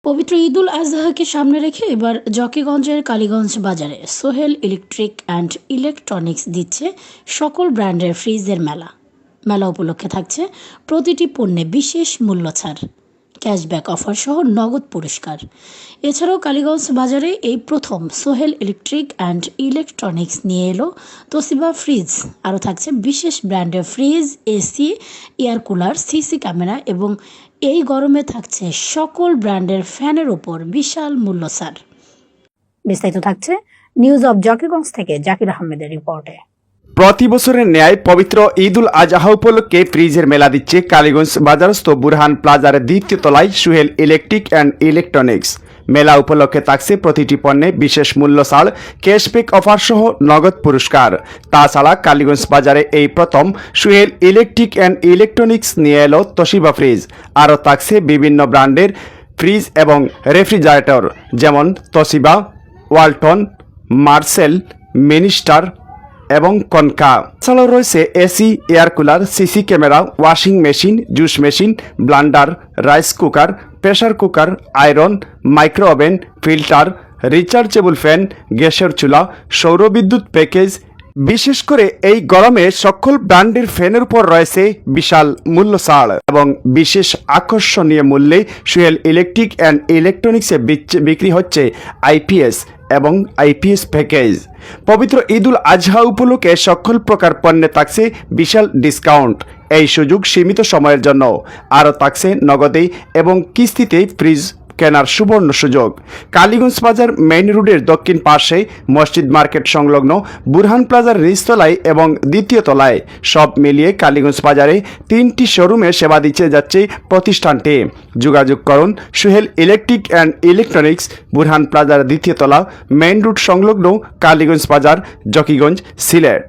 পবিত্র ঈদুল আজহাকে সামনে রেখে এবার জকিগঞ্জের কালীগঞ্জ বাজারে সোহেল ইলেকট্রিক অ্যান্ড ইলেকট্রনিক্স দিচ্ছে সকল ব্র্যান্ডের ফ্রিজের মেলা। মেলা উপলক্ষে থাকছে প্রতিটি পণ্যে বিশেষ মূল্য ছাড়, ক্যাশব্যাক অফার সহ নগদ পুরস্কার। এছাড়াও কালীগঞ্জ বাজারে এই প্রথম সোহেল ইলেকট্রিক অ্যান্ড ইলেকট্রনিক্স নিয়ে এলো তোশিবা ফ্রিজ। আরও থাকছে বিশেষ ব্র্যান্ডের fridge, AC, air cooler, CC camera এবং এই গরমে থাকছে সকল ব্র্যান্ডের ফ্যানের উপর বিশাল মূল্য ছাড়। বিস্তারিত থাকছে নিউজ অব জকিগঞ্জ থেকে জাকির আহমেদের রিপোর্টে। প্রতি বছরের ন্যায় পবিত্র ঈদুল আজহা উপলক্ষে ফ্রিজের মেলা দিচ্ছে কালীগঞ্জ বাজারস্থ বুরহান প্লাজার দ্বিতীয় তলায় সোহেল ইলেকট্রিক অ্যান্ড ইলেকট্রনিক্স। মেলা উপলক্ষে থাকছে প্রতিটি পণ্যে বিশেষ মূল্য ছাড়, ক্যাশব্যাক অফার সহ নগদ পুরস্কার। তাছাড়া কালীগঞ্জ বাজারে এই প্রথম সোহেল ইলেকট্রিক অ্যান্ড ইলেকট্রনিক্স নিয়ে এলো তোশিবা ফ্রিজ। আরও থাকছে বিভিন্ন ব্র্যান্ডের ফ্রিজ এবং রেফ্রিজারেটর, যেমন তোশিবা, ওয়ালটন, মার্সেল, মিনিস্টার এবং কনকা। এছাড়াও রয়েছে AC, air cooler, CC camera, washing machine, juice machine, blunder, rice cooker, pressure cooker, iron, micro oven, filter, rechargeable fan, গ্যাসের চুলা, সৌরবিদ্যুৎ প্যাকেজ। বিশেষ করে এই গরমে সকল ব্র্যান্ডের ফ্যানের উপর রয়েছে বিশাল মূল্য ছাড় এবং বিশেষ আকর্ষণীয় মূল্যে সোহেল ইলেকট্রিক অ্যান্ড ইলেকট্রনিক্সে বিক্রি হচ্ছে আইপিএস এবং আইপিএস প্যাকেজ। পবিত্র ঈদুল আজহা উপলক্ষে সকল প্রকার পণ্যে থাকছে বিশাল ডিসকাউন্ট। এই সুযোগ সীমিত সময়ের জন্য। আরও থাকছে নগদে এবং কিস্তিতে ফ্রিজ কেনার সুবর্ণ সুযোগ। কালীগঞ্জ বাজার মেইন রোডের দক্ষিণ পাশে মসজিদ মার্কেট সংলগ্ন বুরহান প্লাজার নিচতলায় এবং দ্বিতীয় তলায় সব মিলিয়ে কালীগঞ্জ বাজারে 3টি শোরুমে সেবা দিচ্ছে যাচ্ছে প্রতিষ্ঠানটি। যোগাযোগ করুন Sohel electric and electronics, Burhan প্লাজার দ্বিতীয় তলা, মেইন রোড সংলগ্ন, কালীগঞ্জ বাজার, জকিগঞ্জ, সিলেট।